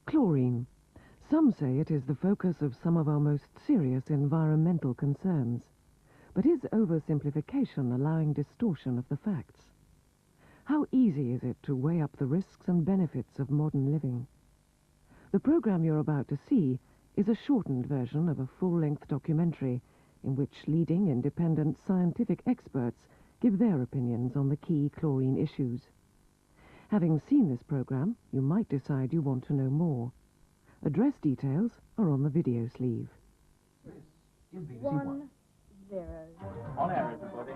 Chlorine. Some say it is the focus of some of our most serious environmental concerns. But is oversimplification allowing distortion of the facts? How easy is it to weigh up the risks and benefits of modern living? The program you're about to see is a shortened version of a full-length documentary in which leading independent scientific experts give their opinions on the key chlorine issues. Having seen this program, you might decide you want to know more. Address details are on the video sleeve. 1-0. On air, everybody.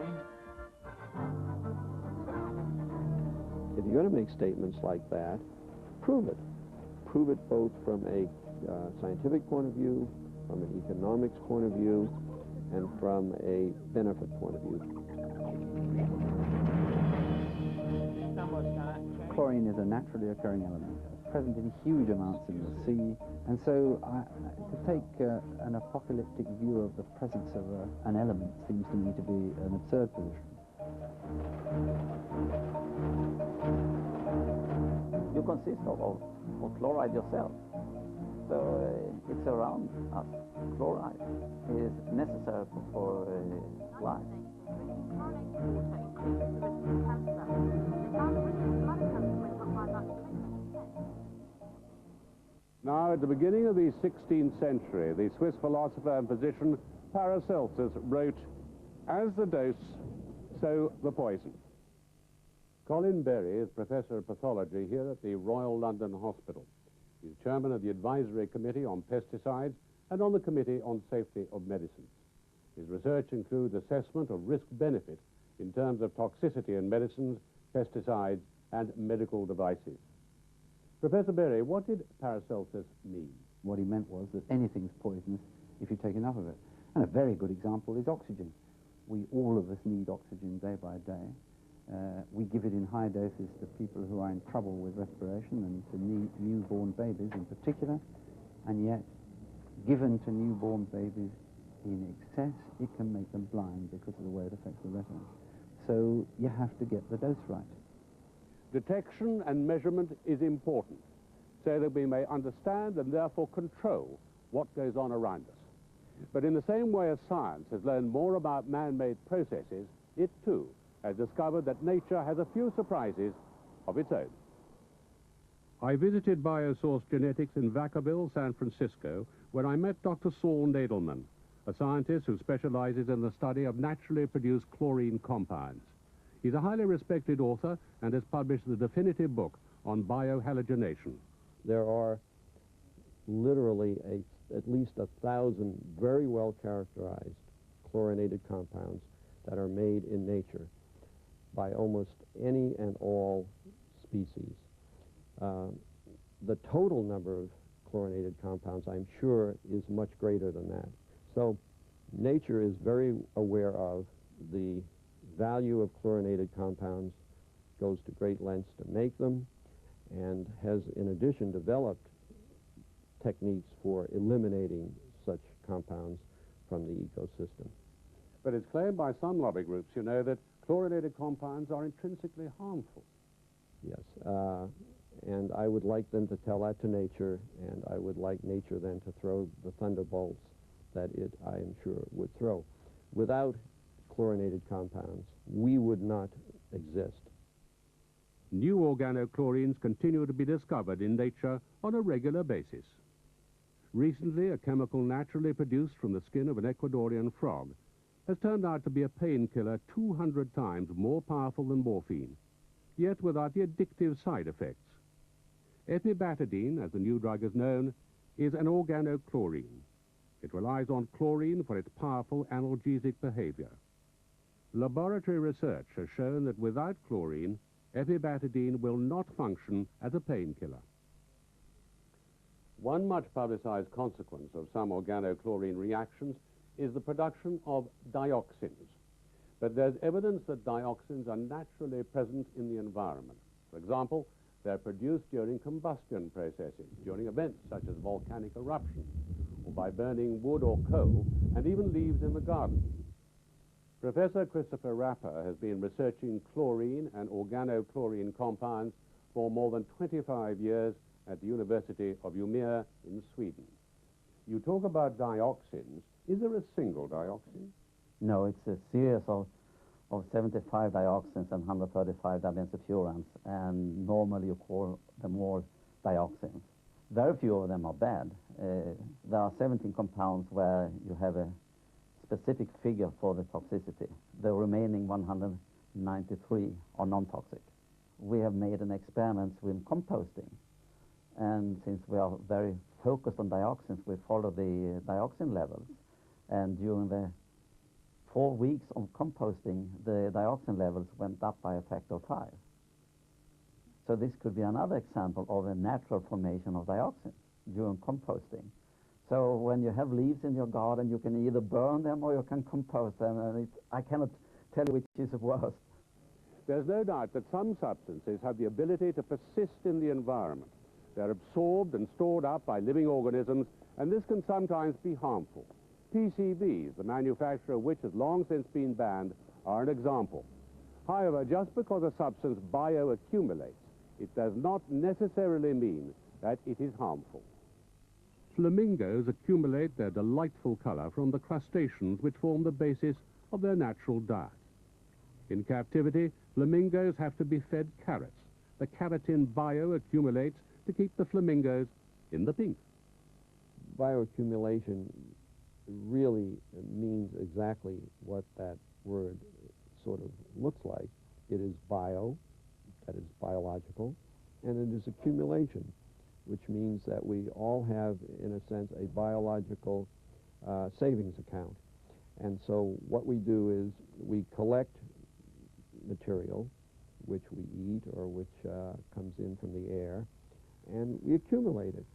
If you're going to make statements like that, prove it. Prove it both from a scientific point of view, from an economics point of view, and from a benefit point of view. Chlorine is a naturally occurring element. It's present in huge amounts in the sea, and so to take an apocalyptic view of the presence of an element seems to me to be an absurd position. You consist of chloride yourself, so it's around us. Chloride is necessary for life. Now, at the beginning of the 16th century, the Swiss philosopher and physician Paracelsus wrote, "As the dose, so the poison." Colin Berry is Professor of Pathology here at the Royal London Hospital. He's Chairman of the Advisory Committee on Pesticides and on the Committee on Safety of Medicines. His research includes assessment of risk-benefit in terms of toxicity in medicines, pesticides, and medical devices. Professor Berry, what did Paracelsus mean? What he meant was that anything's poisonous if you take enough of it. And a very good example is oxygen. All of us need oxygen day by day. We give it in high doses to people who are in trouble with respiration and to newborn babies in particular, and yet given to newborn babies in excess, it can make them blind because of the way it affects the retina. So you have to get the dose right. Detection and measurement is important, so that we may understand and therefore control what goes on around us. But in the same way as science has learned more about man-made processes, it too has discovered that nature has a few surprises of its own. I visited Biosource Genetics in Vacaville, San Francisco, where I met Dr. Saul Nadelman, a scientist who specializes in the study of naturally produced chlorine compounds. He's a highly respected author and has published the definitive book on biohalogenation. There are literally at least 1,000 very well characterized chlorinated compounds that are made in nature by almost any and all species. The total number of chlorinated compounds, I'm sure, is much greater than that. So nature is very aware of the value of chlorinated compounds, goes to great lengths to make them, and has in addition developed techniques for eliminating such compounds from the ecosystem. But it's claimed by some lobby groups, you know, that chlorinated compounds are intrinsically harmful. Yes, and I would like them to tell that to nature, and I would like nature then to throw the thunderbolts that it, I am sure, would throw. Without chlorinated compounds, we would not exist. New organochlorines continue to be discovered in nature on a regular basis. Recently, a chemical naturally produced from the skin of an Ecuadorian frog has turned out to be a painkiller 200 times more powerful than morphine, yet without the addictive side effects. Epibatidine, as the new drug is known, is an organochlorine. It relies on chlorine for its powerful analgesic behavior. Laboratory research has shown that without chlorine, epibatidine will not function as a painkiller. One much publicized consequence of some organochlorine reactions is the production of dioxins. But there's evidence that dioxins are naturally present in the environment. For example, they're produced during combustion processes, during events such as volcanic eruption, or by burning wood or coal, and even leaves in the garden. Professor Christopher Rapper has been researching chlorine and organochlorine compounds for more than 25 years at the University of Umeå in Sweden. You talk about dioxins. Is there a single dioxin? No, it's a series of 75 dioxins and 135 dibenzofurands, and normally you call them all dioxins. Very few of them are bad. There are 17 compounds where you have a specific figure for the toxicity. The remaining 193 are non-toxic. We have made an experiment with composting, and since we are very focused on dioxins, we follow the dioxin levels, and during the 4 weeks of composting, the dioxin levels went up by a factor of 5. So this could be another example of a natural formation of dioxins during composting. So when you have leaves in your garden, you can either burn them or you can compost them, and I cannot tell you which is worse. There's no doubt that some substances have the ability to persist in the environment. They're absorbed and stored up by living organisms, and this can sometimes be harmful. PCBs, the manufacture of which has long since been banned, are an example. However, just because a substance bioaccumulates, it does not necessarily mean that it is harmful. Flamingos accumulate their delightful color from the crustaceans which form the basis of their natural diet. In captivity, flamingos have to be fed carrots. The keratin bioaccumulates to keep the flamingos in the pink. Bioaccumulation really means exactly what that word sort of looks like. It is bio, that is biological, and it is accumulation, which means that we all have, in a sense, a biological savings account. And so what we do is we collect material, which we eat or which comes in from the air, and we accumulate it.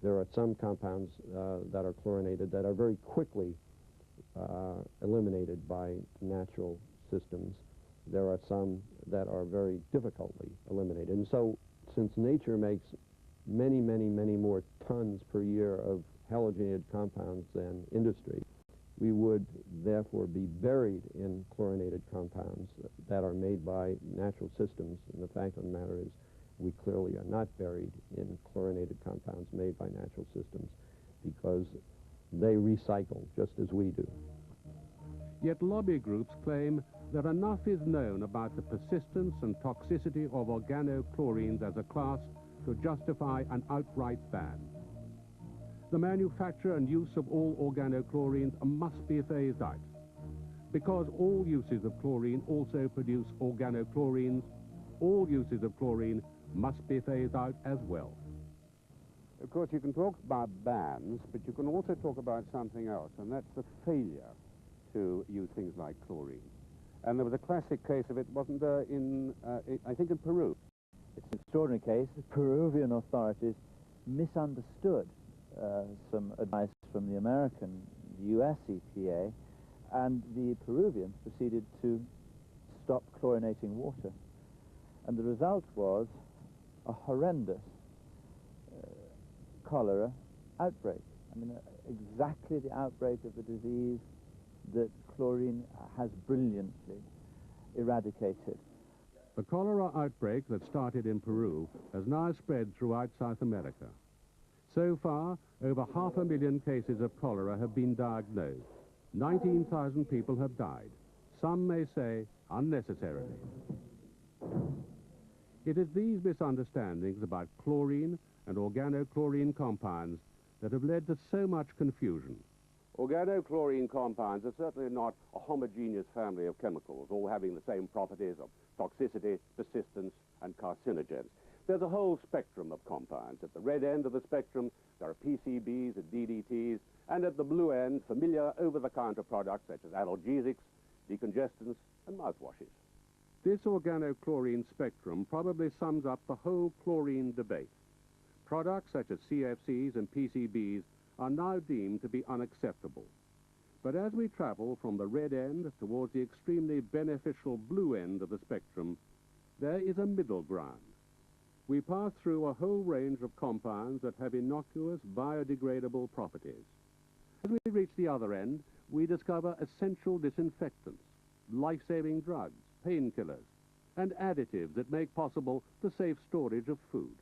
There are some compounds that are chlorinated that are very quickly eliminated by natural systems. There are some that are very difficultly eliminated. And so since nature makes many, many, many more tons per year of halogenated compounds than industry, we would therefore be buried in chlorinated compounds that are made by natural systems. And the fact of the matter is, we clearly are not buried in chlorinated compounds made by natural systems because they recycle just as we do. Yet lobby groups claim that enough is known about the persistence and toxicity of organochlorines as a class to justify an outright ban. The manufacture and use of all organochlorines must be phased out. Because all uses of chlorine also produce organochlorines, all uses of chlorine must be phased out as well. Of course, you can talk about bans, but you can also talk about something else, and that's the failure to use things like chlorine. And there was a classic case of it, wasn't there, I think in Peru? It's an extraordinary case. The Peruvian authorities misunderstood some advice from the American, US EPA, and the Peruvians proceeded to stop chlorinating water. And the result was a horrendous cholera outbreak. I mean, exactly the outbreak of the disease that chlorine has brilliantly eradicated. The cholera outbreak that started in Peru has now spread throughout South America. So far, over 500,000 cases of cholera have been diagnosed. 19,000 people have died. Some may say unnecessarily. It is these misunderstandings about chlorine and organochlorine compounds that have led to so much confusion. Organochlorine compounds are certainly not a homogeneous family of chemicals, all having the same properties of toxicity, persistence, and carcinogens. There's a whole spectrum of compounds. At the red end of the spectrum, there are PCBs and DDTs, and at the blue end, familiar over-the-counter products such as analgesics, decongestants, and mouthwashes. This organochlorine spectrum probably sums up the whole chlorine debate. Products such as CFCs and PCBs are now deemed to be unacceptable. But as we travel from the red end towards the extremely beneficial blue end of the spectrum, there is a middle ground. We pass through a whole range of compounds that have innocuous, biodegradable properties. As we reach the other end, we discover essential disinfectants, life-saving drugs, painkillers, and additives that make possible the safe storage of food.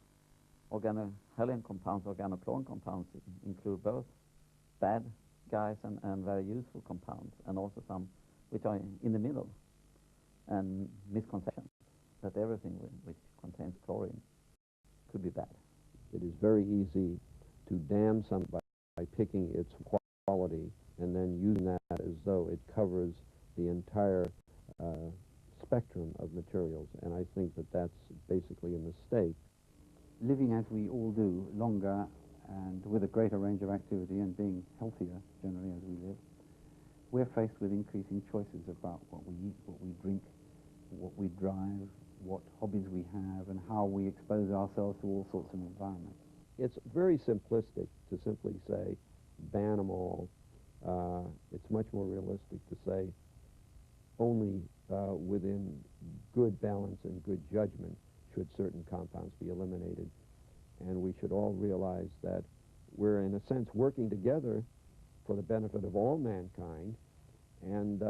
organohalon compounds, organochlorine compounds include both bad guys and very useful compounds, and also some which are in the middle, and misconceptions that everything which contains chlorine could be bad. It is very easy to damn something by picking its quality and then using that as though it covers the entire spectrum of materials, and I think that that's basically a mistake. Living as we all do, longer and with a greater range of activity and being healthier generally as we live, we're faced with increasing choices about what we eat, what we drink, what we drive, what hobbies we have, and how we expose ourselves to all sorts of environments. It's very simplistic to simply say ban them all. It's much more realistic to say only within good balance and good judgment should certain compounds be eliminated. And we should all realize that we're, in a sense, working together for the benefit of all mankind, and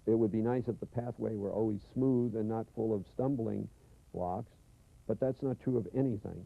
it would be nice if the pathway were always smooth and not full of stumbling blocks, but that's not true of anything.